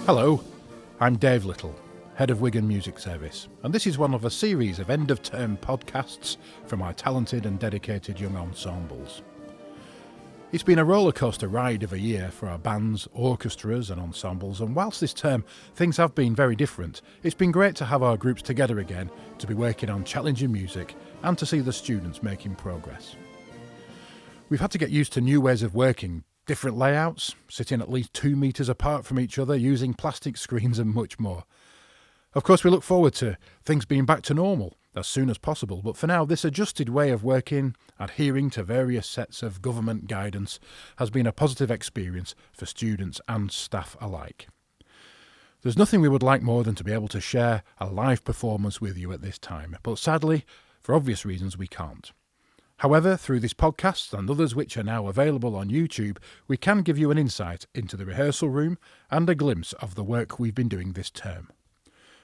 Hello, I'm Dave Little, Head of Wigan Music Service, and this is one of a series of end-of-term podcasts from our talented and dedicated young ensembles. It's been a rollercoaster ride of a year for our bands, orchestras and ensembles, and whilst this term things have been very different, it's been great to have our groups together again, to be working on challenging music and to see the students making progress. We've had to get used to new ways of working, different layouts, sitting at least 2 metres apart from each other, using plastic screens and much more. Of course, we look forward to things being back to normal as soon as possible, but for now, this adjusted way of working, adhering to various sets of government guidance, has been a positive experience for students and staff alike. There's nothing we would like more than to be able to share a live performance with you at this time, but sadly, for obvious reasons, we can't. However, through this podcast and others which are now available on YouTube, we can give you an insight into the rehearsal room and a glimpse of the work we've been doing this term.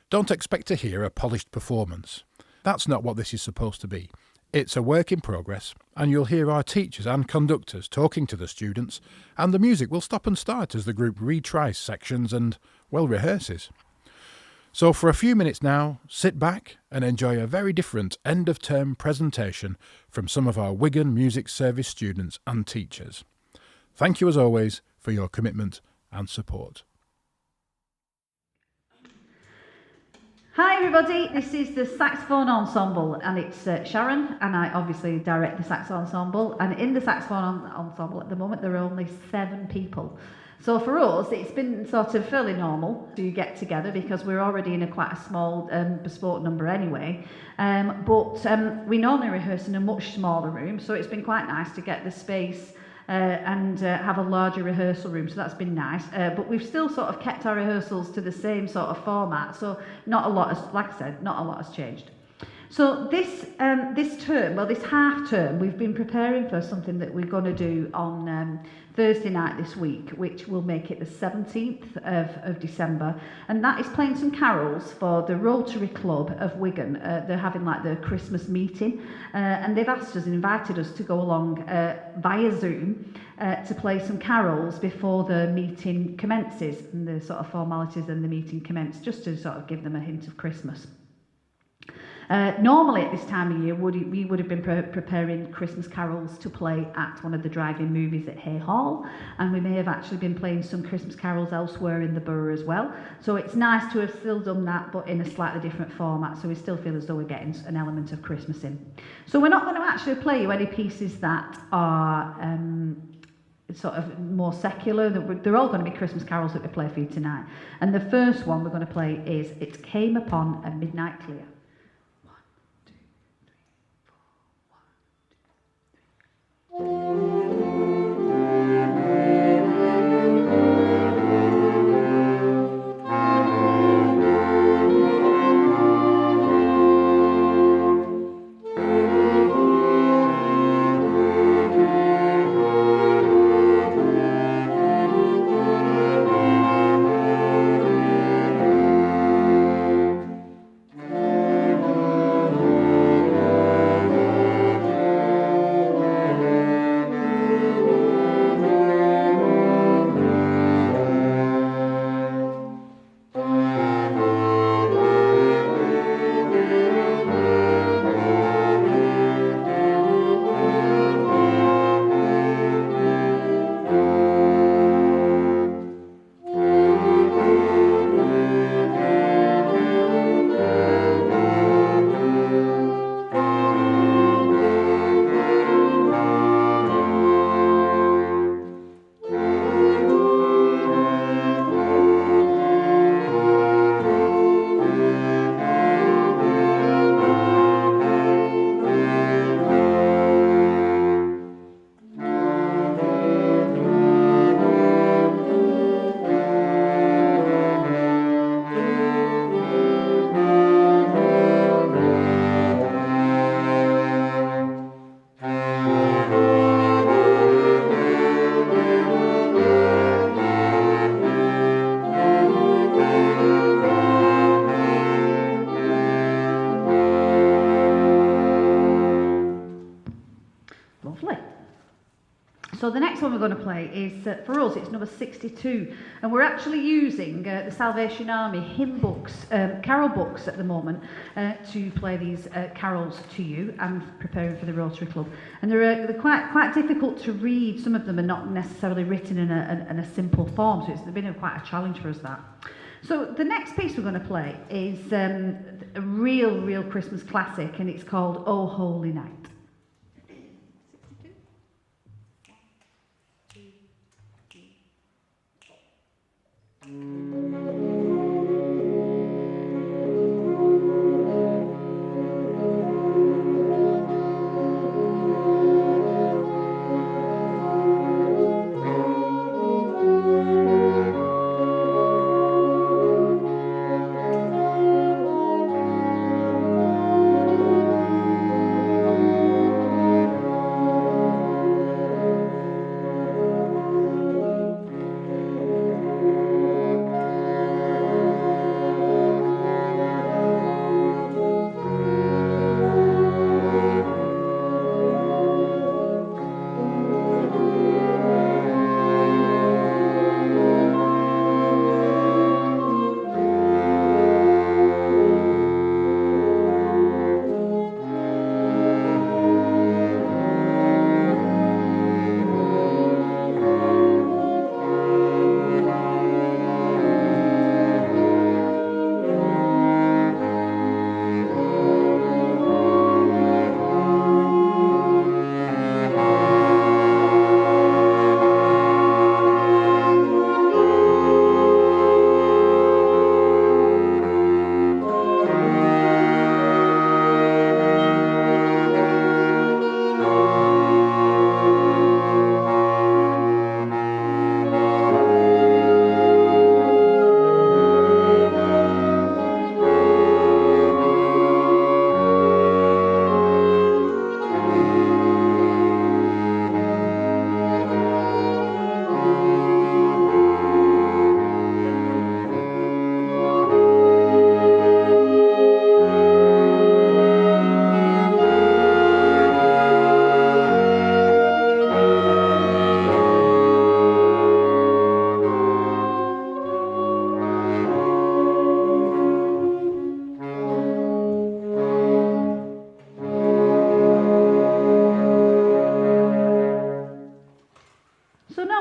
Don't expect to hear a polished performance. That's not what this is supposed to be. It's a work in progress, and you'll hear our teachers and conductors talking to the students, and the music will stop and start as the group retries sections and, well, rehearses. So for a few minutes now, sit back and enjoy a very different end-of-term presentation from some of our Wigan Music Service students and teachers. Thank you as always for your commitment and support. Hi everybody, this is the Saxophone Ensemble and it's Sharon, and I obviously direct the Saxophone Ensemble, and in the Saxophone Ensemble at the moment there are only 7 people. So for us, it's been sort of fairly normal to get together because we're already in quite a small bespoke number anyway. But we normally rehearse in a much smaller room, so it's been quite nice to get the space and have a larger rehearsal room, so that's been nice. But we've still sort of kept our rehearsals to the same sort of format, so not a lot has, like I said, not a lot has changed. So this term, well, this half term, we've been preparing for something that we're going to do on Thursday night this week, which will make it the 17th of December, and that is playing some carols for the Rotary Club of Wigan. They're having like their Christmas meeting, and they've asked us and invited us to go along via Zoom to play some carols before the meeting commences, and the sort of formalities and the meeting commence, just to sort of give them a hint of Christmas. Normally at this time of year, we would have been preparing Christmas carols to play at one of the drive-in movies at Hay Hall, and we may have actually been playing some Christmas carols elsewhere in the borough as well. So it's nice to have still done that, but in a slightly different format, so we still feel as though we're getting an element of Christmas in. So we're not going to actually play you any pieces that are sort of more secular. They're all going to be Christmas carols that we play for you tonight. And the first one we're going to play is It Came Upon a Midnight Clear. So the next one we're going to play is, for us, it's number 62, and we're actually using the Salvation Army hymn books, carol books at the moment, to play these carols to you and preparing for the Rotary Club. And they're quite difficult to read. Some of them are not necessarily written in a simple form, so it's been quite a challenge for us, that. So the next piece we're going to play is a real Christmas classic, and it's called "O Holy Night."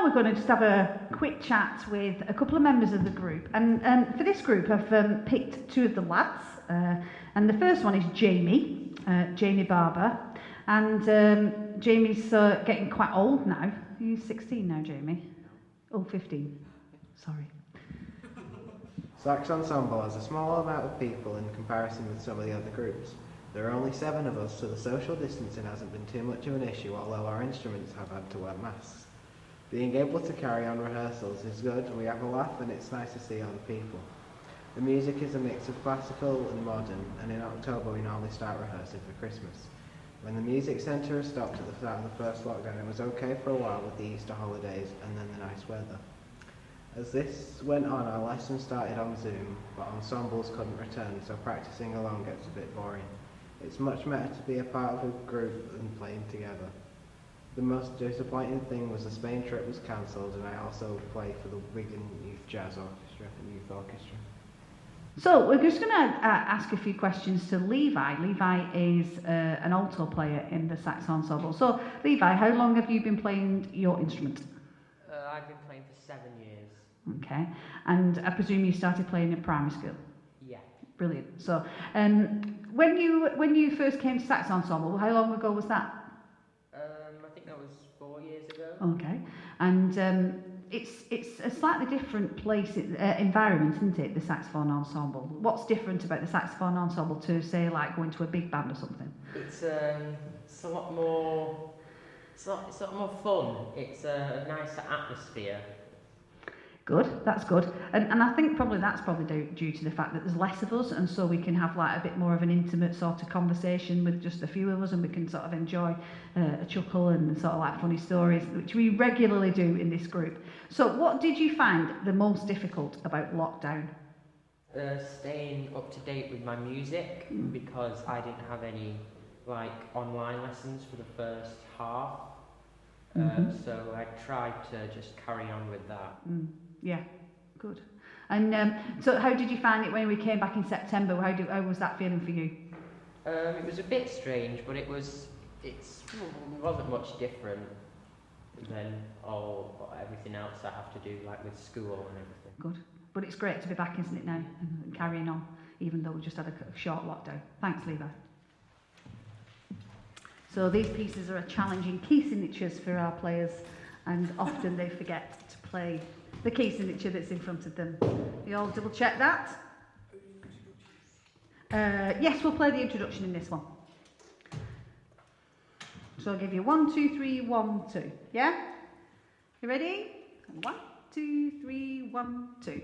We're going to just have a quick chat with a couple of members of the group, and for this group I've picked two of the lads, and the first one is Jamie Barber, and Jamie's getting quite old now. Are you 16 now, Jamie? Oh, 15, sorry. Sax Ensemble has a small amount of people in comparison with some of the other groups. There are only 7 of us, so the social distancing hasn't been too much of an issue, although our instruments have had to wear masks. Being able to carry on rehearsals is good, and we have a laugh, and it's nice to see other people. The music is a mix of classical and modern, and in October we normally start rehearsing for Christmas. When the music centre stopped at the start of the first lockdown, it was okay for a while with the Easter holidays and then the nice weather. As this went on, our lessons started on Zoom, but ensembles couldn't return, so practising alone gets a bit boring. It's much better to be a part of a group than playing together. The most disappointing thing was the Spain trip was cancelled, and I also play for the Wigan Youth Jazz Orchestra and Youth Orchestra. So we're just going to ask a few questions to Levi. Levi is an alto player in the Sax Ensemble. So Levi, how long have you been playing your instrument? I've been playing for 7 years. Okay, and I presume you started playing in primary school? Yeah. Brilliant. So when you first came to Sax Ensemble, how long ago was that? I think that was 4 years ago. Okay, and it's a slightly different place, environment, isn't it, the saxophone ensemble? What's different about the saxophone ensemble to, say, like going to a big band or something? It's a lot more. It's a lot more fun. It's a nicer atmosphere. Good, that's good. And I think that's probably due to the fact that there's less of us, and so we can have like a bit more of an intimate sort of conversation with just a few of us, and we can sort of enjoy a chuckle and sort of like funny stories, which we regularly do in this group. So what did you find the most difficult about lockdown? Staying up to date with my music, because I didn't have any like online lessons for the first half. So I tried to just carry on with that. Yeah, good. And so how did you find it when we came back in September? How was that feeling for you? It was a bit strange, but it wasn't much different than everything else I have to do, like with school and everything. Good. But it's great to be back, isn't it, now, and carrying on, even though we just had a short lockdown. Thanks, Levi. So these pieces are challenging key signatures for our players, and often they forget to play the key signature that's in front of them. You all double check that? Yes, we'll play the introduction in this one. So I'll give you 1, 2, 3, 1, 2. Yeah? You ready? 1, 2, 3, 1, 2.